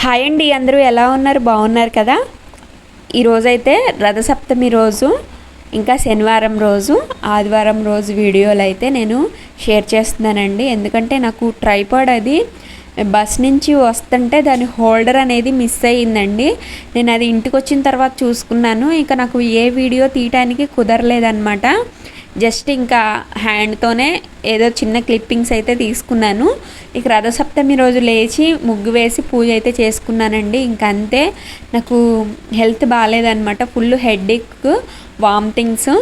Hi అండి, అందరూ ఎలా ఉన్నారు? బాగున్నారు కదా? ఈరోజైతే రథసప్తమి రోజు, ఇంకా శనివారం రోజు, ఆదివారం రోజు వీడియోలు అయితే నేను షేర్ చేస్తున్నానండి. ఎందుకంటే నాకు ట్రైపాడ్ అది బస్ నుంచి వస్తుంటే దాని హోల్డర్ అనేది మిస్ అయ్యిందండి. నేను అది ఇంటికి వచ్చిన తర్వాత చూసుకున్నాను. ఇంకా నాకు ఏ వీడియో తీయటానికి కుదరలేదన్నమాట. జస్ట్ ఇంకా హ్యాండ్తోనే ఏదో చిన్న క్లిప్పింగ్స్ అయితే తీసుకున్నాను. ఇక రథసప్తమి రోజు లేచి ముగ్గు వేసి పూజ అయితే చేసుకున్నానండి. ఇంకా అంతే, నాకు హెల్త్ బాగాలేదనమాట. ఫుల్ హెడేక్, వామిటింగ్స్,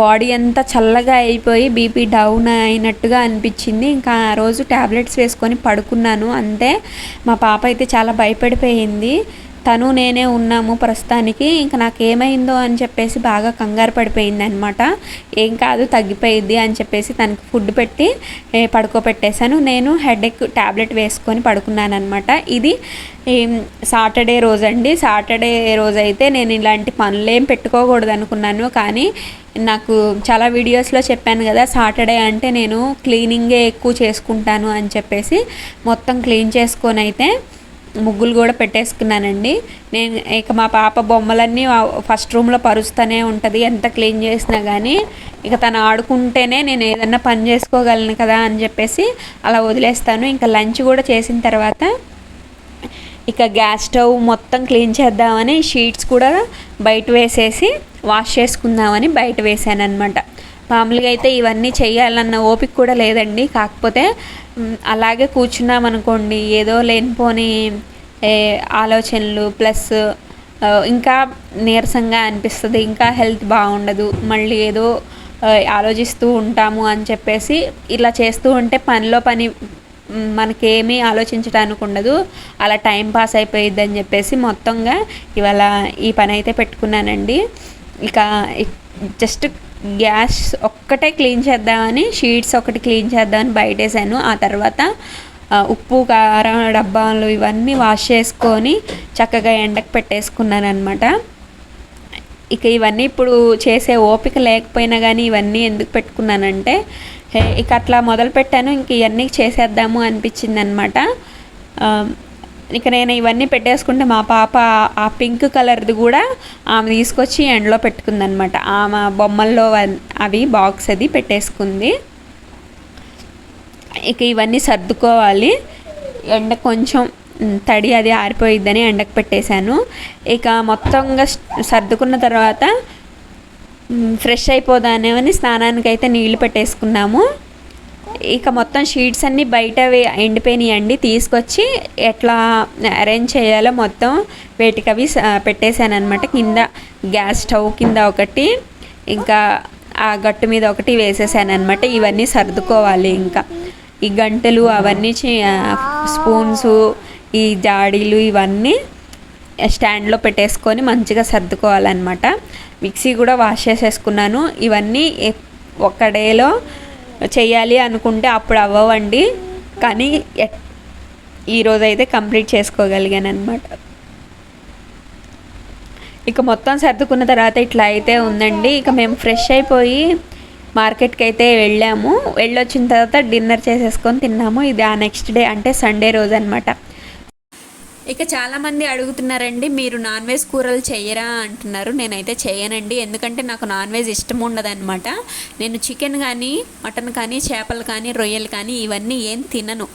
బాడీ అంతా చల్లగా అయిపోయి బీపీ డౌన్ అయినట్టుగా అనిపించింది. ఇంకా ఆ రోజు ట్యాబ్లెట్స్ వేసుకొని పడుకున్నాను అంతే. మా పాప అయితే చాలా భయపడిపోయింది. తను నేనే ఉన్నాము ప్రస్తుతానికి. ఇంకా నాకు ఏమైందో అని చెప్పేసి బాగా కంగారు పడిపోయింది అనమాట. ఏం కాదు, తగ్గిపోయిద్ది అని చెప్పేసి తనకి ఫుడ్ పెట్టి పడుకోబెట్టేశాను. నేను హెడేక్ ట్యాబ్లెట్ వేసుకొని పడుకున్నాను అనమాట. ఇది సాటర్డే రోజు అండి. సాటర్డే రోజు అయితే నేను ఇలాంటి పనులేం పెట్టుకోకూడదు అనుకున్నాను. కానీ నాకు చాలా వీడియోస్లో చెప్పాను కదా, సాటర్డే అంటే నేను క్లీనింగే ఎక్కువ చేసుకుంటాను అని చెప్పేసి మొత్తం క్లీన్ చేసుకొని అయితే ముగ్గులు కూడా పెట్టేసుకున్నానండి. నేను ఇక మా పాప బొమ్మలన్నీ ఫస్ట్ రూమ్లో పరుస్తూనే ఉంటుంది ఎంత క్లీన్ చేసినా కానీ. ఇక తను ఆడుకుంటేనే నేను ఏదన్నా పని చేసుకోగలను కదా అని చెప్పేసి అలా వదిలేస్తాను. ఇంకా లంచ్ కూడా చేసిన తర్వాత ఇక గ్యాస్ స్టవ్ మొత్తం క్లీన్ చేద్దామని షీట్స్ కూడా బయట వేసేసి వాష్ చేసుకుందామని బయట వేసాను అనమాట. మామూలుగా అయితే ఇవన్నీ చేయాలన్న ఓపిక కూడా లేదండి. కాకపోతే అలాగే కూర్చున్నామనుకోండి, ఏదో లేనిపోని ఆలోచనలు ప్లస్ ఇంకా నీరసంగా అనిపిస్తుంది, ఇంకా హెల్త్ బాగుండదు, మళ్ళీ ఏదో ఆలోచిస్తూ ఉంటాము అని చెప్పేసి ఇలా చేస్తూ ఉంటే పనిలో పని మనకేమీ ఆలోచించడానికి ఉండదు, అలా టైం పాస్ అయిపోయిద్ది అని చెప్పేసి మొత్తంగా ఇవాళ ఈ పని అయితే పెట్టుకున్నానండి. ఇక జస్ట్ గ్యాస్ ఒక్కటే క్లీన్ చేద్దామని, షీట్స్ ఒకటి క్లీన్ చేద్దామని బయటేసాను. ఆ తర్వాత ఉప్పు కారం డబ్బాలు ఇవన్నీ వాష్ చేసుకొని చక్కగా ఎండకు పెట్టేసుకున్నాను అనమాట. ఇక ఇవన్నీ ఇప్పుడు చేసే ఓపిక లేకపోయినా కానీ ఇవన్నీ ఎందుకు పెట్టుకున్నానంటే, ఇక అట్లా మొదలు పెట్టాను. ఇంక ఇవన్నీ చేసేద్దాము అనిపించింది అనమాట. ఇక నేను ఇవన్నీ పెట్టేసుకుంటే మా పాప ఆ పింక్ కలర్ది కూడా ఆమె తీసుకొచ్చి ఎండలో పెట్టుకుందనమాట. ఆమె బొమ్మల్లో అవి బాక్స్ అది పెట్టేసుకుంది. ఇక ఇవన్నీ సర్దుకోవాలి. ఎండ కొంచెం తడి అది ఆరిపోయిద్దని ఎండకు పెట్టేశాను. ఇక మొత్తంగా సర్దుకున్న తర్వాత ఫ్రెష్ అయిపోదానేమని స్నానానికి అయితే నీళ్లు పెట్టేసుకున్నాము. ఇక మొత్తం షీట్స్ అన్నీ బయట ఎండిపోయినాయండి. తీసుకొచ్చి ఎట్లా అరేంజ్ చేయాలో మొత్తం వేటికవి పెట్టేశాను అనమాట. కింద గ్యాస్ స్టవ్ కింద ఒకటి, ఇంకా ఆ గట్టు మీద ఒకటి వేసేసాను అనమాట. ఇవన్నీ సర్దుకోవాలి. ఇంకా ఈ గంటలు అవన్నీ స్పూన్స్, ఈ జాడీలు ఇవన్నీ స్టాండ్లో పెట్టేసుకొని మంచిగా సర్దుకోవాలన్నమాట. మిక్సీ కూడా వాష్ చేసేసుకున్నాను. ఇవన్నీ ఒక డేలో చేయాలి అనుకుంటే అప్పుడు అవ్వవండి, కానీ ఈరోజైతే కంప్లీట్ చేసుకోగలిగాను అనమాట. ఇక మొత్తం సర్దుకున్న తర్వాత ఇట్లా అయితే ఉందండి. ఇక మేము ఫ్రెష్ అయిపోయి మార్కెట్కి అయితే వెళ్ళొచ్చిన తర్వాత డిన్నర్ చేసేసుకొని తిన్నాము. ఇది ఆ నెక్స్ట్ డే అంటే సండే రోజు అనమాట. ఇక చాలామంది అడుగుతున్నారండి, మీరు నాన్ వెజ్ కూరలు చెయ్యరా అంటున్నారు. నేనైతే చేయనండి, ఎందుకంటే నాకు నాన్ వెజ్ ఇష్టం ఉండదన్నమాట. నేను చికెన్ కానీ, మటన్ కానీ, చేపలు కానీ, రొయ్యలు కానీ ఇవన్నీ ఏం తినను.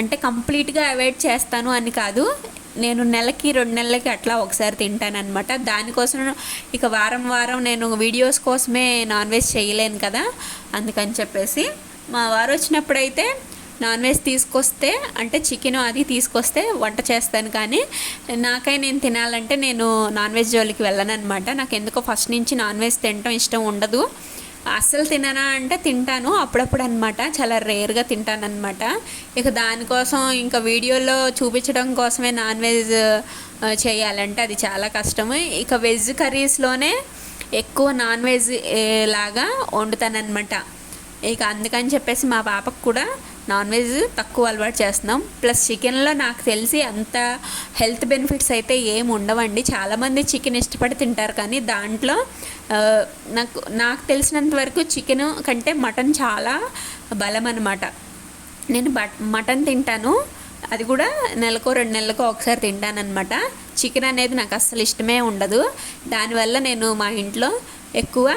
అంటే కంప్లీట్గా అవాయిడ్ చేస్తాను అని కాదు, నేను నెలకి 2 నెలలకి అట్లా ఒకసారి తింటానమాట. దానికోసం ఇక వారం నేను వీడియోస్ కోసమే నాన్ వెజ్ చేయలేను కదా, అందుకని చెప్పేసి మా వారు వచ్చినప్పుడైతే నాన్ వెజ్ తీసుకొస్తే, అంటే చికెన్ అది తీసుకొస్తే వంట చేస్తాను. కానీ నేను తినాలంటే నేను నాన్ వెజ్ జోలికి వెళ్ళను అనమాట. నాకు ఎందుకో ఫస్ట్ నుంచి నాన్ వెజ్ తినటం ఇష్టం ఉండదు. అస్సలు తిననా అంటే తింటాను అప్పుడప్పుడు అనమాట, చాలా రేర్గా తింటాను అనమాట. ఇక దానికోసం ఇంకా వీడియోలో చూపించడం కోసమే నాన్ వెజ్ చేయాలంటే అది చాలా కష్టము. ఇక వెజ్ కర్రీస్లోనే ఎక్కువ నాన్ వెజ్ లాగా వండుతానమాట. ఇక అందుకని చెప్పేసి మా పాపకు కూడా నాన్ వెజ్ తక్కువ అలవాటు చేస్తున్నాం. ప్లస్ చికెన్లో నాకు తెలిసి అంత హెల్త్ బెనిఫిట్స్ అయితే ఏమి ఉండవండి. చాలామంది చికెన్ ఇష్టపడి తింటారు, కానీ దాంట్లో నాకు తెలిసినంత వరకు చికెన్ కంటే మటన్ చాలా బలం అన్నమాట. నేను మటన్ తింటాను, అది కూడా నెలకో 2 నెలలకో ఒకసారి తింటానన్నమాట. చికెన్ అనేది నాకు అస్సలు ఇష్టమే ఉండదు. దానివల్ల నేను మా ఇంట్లో ఎక్కువ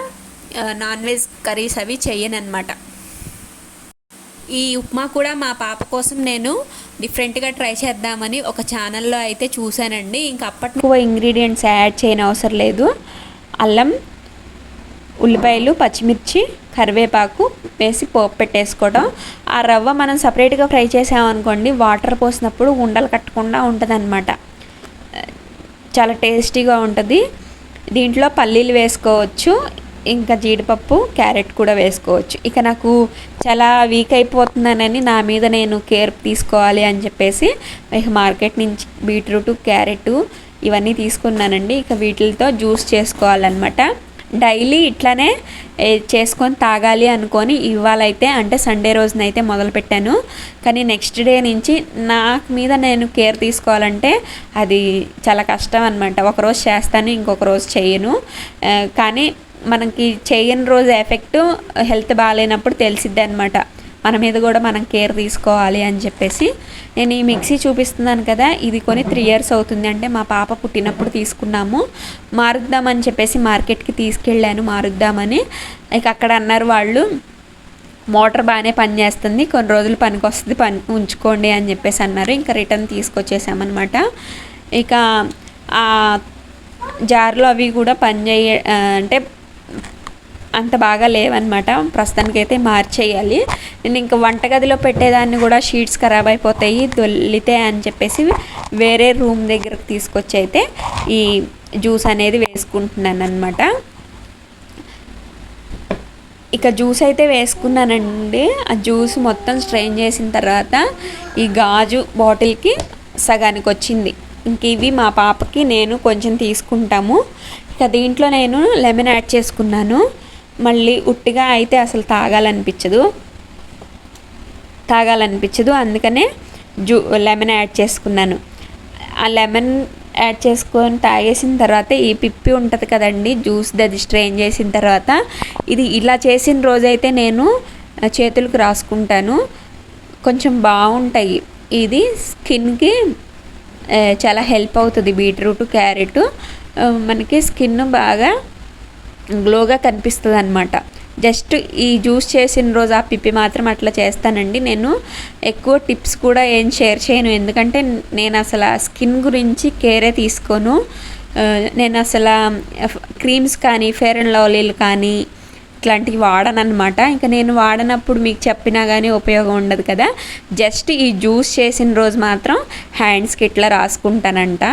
నాన్ వెజ్ కర్రీస్ అవి చెయ్యనన్నమాట. ఈ ఉప్మా కూడా మా పాప కోసం నేను డిఫరెంట్గా ట్రై చేద్దామని ఒక ఛానల్లో అయితే చూశానండి. ఇంక అప్పటి ఎక్కువ ఇంగ్రీడియంట్స్ యాడ్ చేయని అవసరం లేదు. అల్లం, ఉల్లిపాయలు, పచ్చిమిర్చి, కరివేపాకు వేసి పోపు పెట్టేసుకోవడం. ఆ రవ్వ మనం సపరేట్గా ఫ్రై చేసామనుకోండి, వాటర్ పోసినప్పుడు ఉండలు కట్టకుండా ఉంటుంది, చాలా టేస్టీగా ఉంటుంది. దీంట్లో పల్లీలు వేసుకోవచ్చు, ఇంకా జీడిపప్పు, క్యారెట్ కూడా వేసుకోవచ్చు. ఇక నాకు చాలా వీక్ అయిపోతున్నానని నా మీద నేను కేర్ తీసుకోవాలి అని చెప్పేసి ఇక మార్కెట్ నుంచి బీట్రూట్, క్యారెట్ ఇవన్నీ తీసుకున్నానండి. ఇక వీటితో జ్యూస్ చేసుకోవాలన్నమాట. డైలీ ఇట్లానే చేసుకొని తాగాలి అనుకొని ఇవాళైతే అంటే సండే రోజునైతే మొదలుపెట్టాను. కానీ నెక్స్ట్ డే నుంచి నాకు మీద నేను కేర్ తీసుకోవాలంటే అది చాలా కష్టం అనమాట. ఒకరోజు చేస్తాను, ఇంకొక రోజు చేయను. కానీ మనకి చేయని రోజు ఎఫెక్ట్ హెల్త్ బాగాలేనప్పుడు తెలిసిద్ది అనమాట. మన మీద కూడా మనం కేర్ తీసుకోవాలి అని చెప్పేసి నేను ఈ మిక్సీ చూపిస్తున్నాను కదా, ఇది కొని 3 years అవుతుంది. అంటే మా పాప పుట్టినప్పుడు తీసుకున్నాము. మారుద్దామని చెప్పేసి మార్కెట్కి తీసుకెళ్ళాను మారుద్దామని. ఇక అక్కడ అన్నారు వాళ్ళు, మోటార్ బాగానే పనిచేస్తుంది, కొన్ని రోజులు పనికి వస్తుంది, ఉంచుకోండి అని చెప్పేసి అన్నారు. ఇంకా రిటర్న్ తీసుకొచ్చేసామన్నమాట. ఇక ఆ జార్లో అవి కూడా అంటే అంత బాగా లేవన్నమాట. ప్రస్తుతానికైతే మార్చేయాలి. నేను ఇంకా వంటగదిలో పెట్టేదాన్ని కూడా షీట్స్ ఖరాబ్ అయిపోతాయి, దొల్లితే అని చెప్పేసి వేరే రూమ్ దగ్గరకు తీసుకొచ్చి అయితే ఈ జ్యూస్ అనేది వేసుకుంటున్నాను అనమాట. ఇక జ్యూస్ అయితే వేసుకున్నానండి. ఆ జ్యూస్ మొత్తం స్ట్రెయిన్ చేసిన తర్వాత ఈ గాజు బాటిల్కి సగానికి వచ్చింది. ఇంక ఇవి మా పాపకి నేను కొంచెం తీసుకుంటాము. ఇక దీంట్లో నేను లెమన్ యాడ్ చేసుకున్నాను. మళ్ళీ ఉట్టిగా అయితే అసలు తాగాలనిపించదు, అందుకనే లెమన్ యాడ్ చేసుకున్నాను. ఆ లెమన్ యాడ్ చేసుకొని తాగేసిన తర్వాత ఈ పిప్పి ఉంటుంది కదండి, జ్యూస్ది, అది స్ట్రెయిన్ చేసిన తర్వాత ఇది ఇలా చేసిన రోజైతే నేను చేతులకు రాసుకుంటాను, కొంచెం బాగుంటాయి. ఇది స్కిన్కి చాలా హెల్ప్ అవుతుంది. బీట్రూట్, క్యారెట్ మనకి స్కిన్ బాగా గ్లోగా కనిపిస్తుంది అనమాట. జస్ట్ ఈ జ్యూస్ చేసిన రోజు ఆ పిప్పి మాత్రం అట్లా చేస్తానండి. నేను ఎక్కువ టిప్స్ కూడా ఏం షేర్ చేయను, ఎందుకంటే నేను అసలు స్కిన్ గురించి కేరే తీసుకోను. నేను అసలు క్రీమ్స్ కానీ, ఫెయిర్ అండ్ లవ్లీలు కానీ ఇట్లాంటివి వాడనమాట. ఇంకా నేను వాడనప్పుడు మీకు చెప్పినా కానీ ఉపయోగం ఉండదు కదా. జస్ట్ ఈ జ్యూస్ చేసిన రోజు మాత్రం హ్యాండ్స్కి ఇట్లా రాసుకుంటానంట.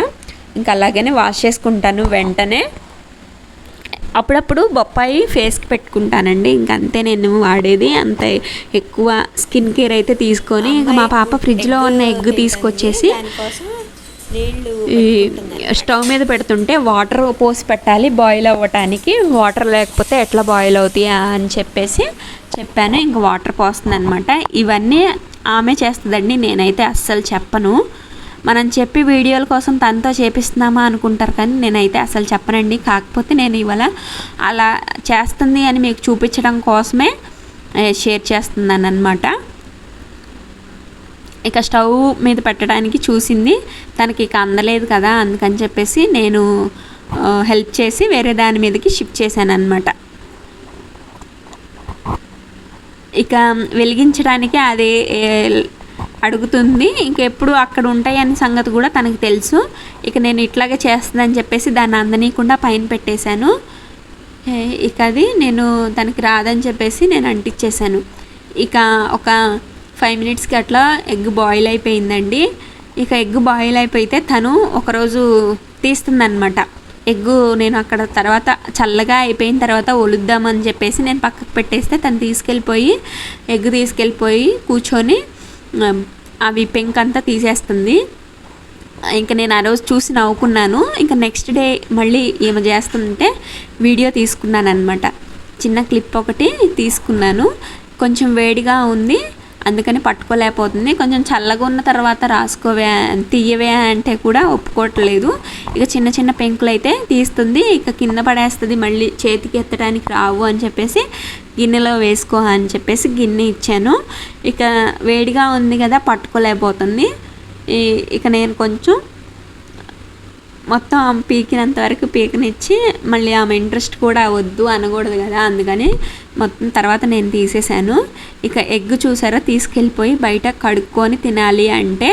ఇంకా అలాగనే వాష్ చేసుకుంటాను వెంటనే. అప్పుడప్పుడు బొప్పాయి ఫేస్కి పెట్టుకుంటానండి. ఇంకంతే నేను వాడేది. అంత ఎక్కువ స్కిన్ కేర్ అయితే తీసుకొని ఇంకా మా పాప ఫ్రిడ్జ్లో ఉన్న ఎగ్ తీసుకొచ్చేసి ఈ స్టవ్ మీద పెడుతుంటే వాటర్ పోసి పెట్టాలి బాయిల్ అవ్వటానికి. వాటర్ లేకపోతే ఎట్లా బాయిల్ అవుతాయి అని చెప్పేసి చెప్పాను. ఇంకా వాటర్ పోస్తుంది అనమాట. ఇవన్నీ ఆమె చేస్తుందండి, నేనైతే అస్సలు చెప్పను. మనం చెప్పి వీడియోల కోసం తనతో చేపిస్తున్నామా అనుకుంటారు, కానీ నేనైతే అసలు చెప్పనండి. కాకపోతే నేను ఇవాళ అలా చేస్తుంది అని మీకు చూపించడం కోసమే షేర్ చేస్తున్నాను అనమాట. ఇక స్టవ్ మీద పెట్టడానికి చూసింది, తనకి ఇక అందలేదు కదా, అందుకని చెప్పేసి నేను హెల్ప్ చేసి వేరే దాని మీదకి షిఫ్ట్ చేశాను అనమాట. ఇక వెలిగించడానికి అదే అడుగుతుంది. ఇంకెప్పుడు అక్కడ ఉంటాయని సంగతి కూడా తనకు తెలుసు. ఇక నేను ఇట్లాగే చేస్తుందని చెప్పేసి దాన్ని అందనీయకుండా పైన పెట్టేశాను. ఇక అది నేను తనకి రాదని చెప్పేసి నేను అంటించేశాను. ఇక ఒక 5 minutesకి అట్లా ఎగ్ బాయిల్ అయిపోయిందండి. ఇక ఎగ్ బాయిల్ అయిపోతే తను ఒకరోజు తీస్తుందనమాట. ఎగ్గు నేను అక్కడ తర్వాత చల్లగా అయిపోయిన తర్వాత ఒలుద్దామని చెప్పేసి నేను పక్కకు పెట్టేస్తే తను ఎగ్ తీసుకెళ్ళిపోయి కూర్చొని అవి పెంక్ అంతా తీసేస్తుంది. ఇంకా నేను ఆ రోజు చూసి నవ్వుకున్నాను. ఇంకా నెక్స్ట్ డే మళ్ళీ ఏమో చేస్తుంటే వీడియో తీసుకున్నాను అనమాట. చిన్న క్లిప్ ఒకటి తీసుకున్నాను. కొంచెం వేడిగా ఉంది, అందుకని పట్టుకోలేకపోతుంది. కొంచెం చల్లగా ఉన్న తర్వాత తీయవే అంటే కూడా ఒప్పుకోవట్లేదు. ఇక చిన్న చిన్న పెంకులు అయితే తీస్తుంది. ఇక కింద పడేస్తుంది, మళ్ళీ చేతికి ఎత్తడానికి రావు అని చెప్పేసి గిన్నెలో వేసుకో అని చెప్పేసి గిన్నె ఇచ్చాను. ఇక వేడిగా ఉంది కదా, పట్టుకోలేకపోతుంది. ఇక నేను కొంచెం మొత్తం ఆమె పీకినంత వరకు పీకనిచ్చి మళ్ళీ ఆమె ఇంట్రెస్ట్ కూడా వద్దు అనకూడదు కదా, అందుకని మొత్తం తర్వాత నేను తీసేసాను. ఇక ఎగ్ చూసారా తీసుకెళ్ళిపోయి బయట కడుక్కొని తినాలి అంటే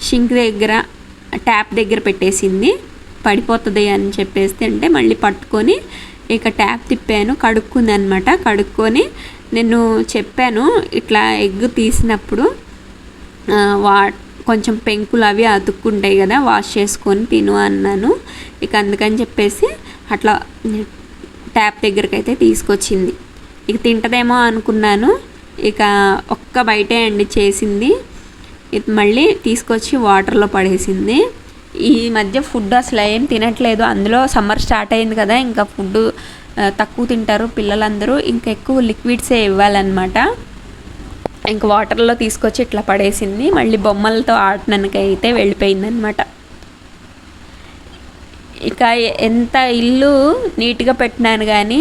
షింక్ దగ్గర ట్యాప్ దగ్గర పెట్టేసింది, పడిపోతుంది అని చెప్పేసి అంటే మళ్ళీ పట్టుకొని ఇక ట్యాప్ తిప్పాను, కడుక్కుంది అనమాట. కడుక్కొని నేను చెప్పాను ఇట్లా ఎగ్ తీసినప్పుడు కొంచెం పెంకులు అవి అతుక్కుంటాయి కదా, వాష్ చేసుకొని తిను అన్నాను. ఇక అందుకని చెప్పేసి అట్లా ట్యాప్ దగ్గరికి అయితే తీసుకొచ్చింది. ఇక తింటదేమో అనుకున్నాను, ఇక ఒక్క బయటే అండి చేసింది. ఇది మళ్ళీ తీసుకొచ్చి వాటర్లో పడేసింది. ఈ మధ్య ఫుడ్ అసలు ఏం తినట్లేదు, అందులో సమ్మర్ స్టార్ట్ అయింది కదా, ఇంకా ఫుడ్ తక్కువ తింటారు పిల్లలందరూ, ఇంకా ఎక్కువ లిక్విడ్సే ఇవ్వాలన్నమాట. ఇంక వాటర్లో తీసుకొచ్చి ఇట్లా పడేసింది. మళ్ళీ బొమ్మలతో ఆడటానికి అయితే వెళ్ళిపోయిందనమాట. ఇక ఎంత ఇల్లు నీట్గా పెట్టినాను కానీ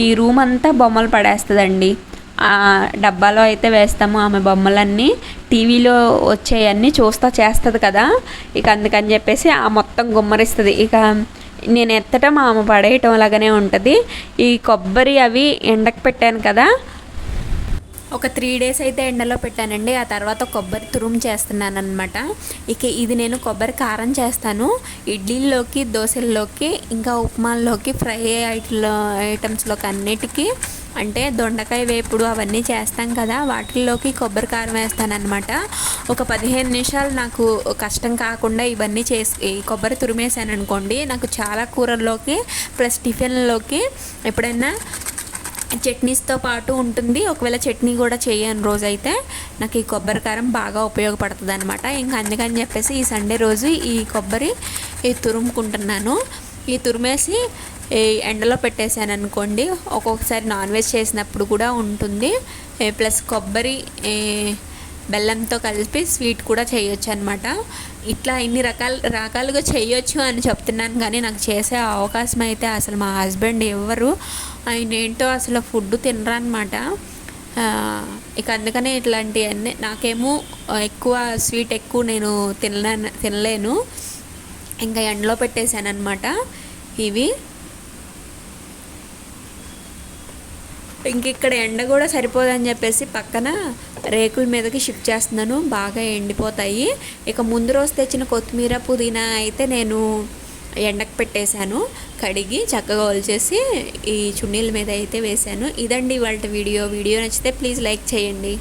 ఈ రూమ్ అంతా బొమ్మలు పడేస్తుందండి. ఆ డబ్బాలో అయితే వేస్తాము ఆమె బొమ్మలన్నీ, టీవీలో వచ్చేవన్నీ చూస్తా చేస్తుంది కదా, ఇక అందుకని చెప్పేసి ఆ మొత్తం గుమ్మరిస్తుంది. ఇక నేను ఎత్తటం ఆమె పడేయటం లాగానే ఉంటుంది. ఈ కొబ్బరి అవి ఎండకు పెట్టాను కదా, ఒక 3 days అయితే ఎండలో పెట్టానండి. ఆ తర్వాత కొబ్బరి తురుము చేస్తున్నాను అనమాట. ఇక ఇది నేను కొబ్బరి కారం చేస్తాను ఇడ్లీల్లోకి, దోశల్లోకి, ఇంకా ఉప్మాల్లోకి, ఫ్రై ఐటమ్స్లోకి అన్నిటికీ. అంటే దొండకాయ వేపుడు అవన్నీ చేస్తాం కదా, వాటిల్లోకి కొబ్బరి కారం వేస్తానన్నమాట. ఒక 15 నిమిషాలు నాకు కష్టం కాకుండా ఇవన్నీ చేసి కొబ్బరి తురిమేసాను అనుకోండి, నాకు చాలా కూరల్లోకి ప్లస్ టిఫిన్లోకి ఎప్పుడైనా చట్నీస్తో పాటు ఉంటుంది. ఒకవేళ చట్నీ కూడా చేయని రోజైతే నాకు ఈ కొబ్బరి కారం బాగా ఉపయోగపడుతుంది అనమాట. ఇంకా అందుకని చెప్పేసి ఈ సండే రోజు ఈ కొబ్బరి తురుముకుంటున్నాను. ఈ తురిమేసి ఎండలో పెట్టేశాను అనుకోండి, ఒక్కొక్కసారి నాన్ వెజ్ చేసినప్పుడు కూడా ఉంటుంది. ప్లస్ కొబ్బరి బెల్లంతో కలిపి స్వీట్ కూడా చేయొచ్చు అనమాట. ఇట్లా ఇన్ని రకాలుగా చేయొచ్చు అని చెప్తున్నాను కానీ నాకు చేసే అవకాశం అయితే అసలు మా హస్బెండ్ ఎవరు, ఆయన ఏంటో అసలు ఫుడ్ తినరనమాట. ఇక అందుకనే ఇట్లాంటివన్నీ నాకేమో ఎక్కువ స్వీట్ ఎక్కువ నేను తినలేను. ఇంకా ఎండలో పెట్టేశాను అనమాట ఇవి. ఇంక ఇక్కడ ఎండ కూడా సరిపోదని చెప్పేసి పక్కన రేకుల మీదకి షిఫ్ట్ చేస్తున్నాను, బాగా ఎండిపోతాయి. ఇక ముందు రోజు తెచ్చిన కొత్తిమీర, పుదీనా అయితే నేను ఎండకు పెట్టేశాను, కడిగి చక్కగా ఒలిచేసి ఈ చున్నీల మీద అయితే వేశాను. ఇదండి ఇవాళ వీడియో నచ్చితే ప్లీజ్ లైక్ చేయండి.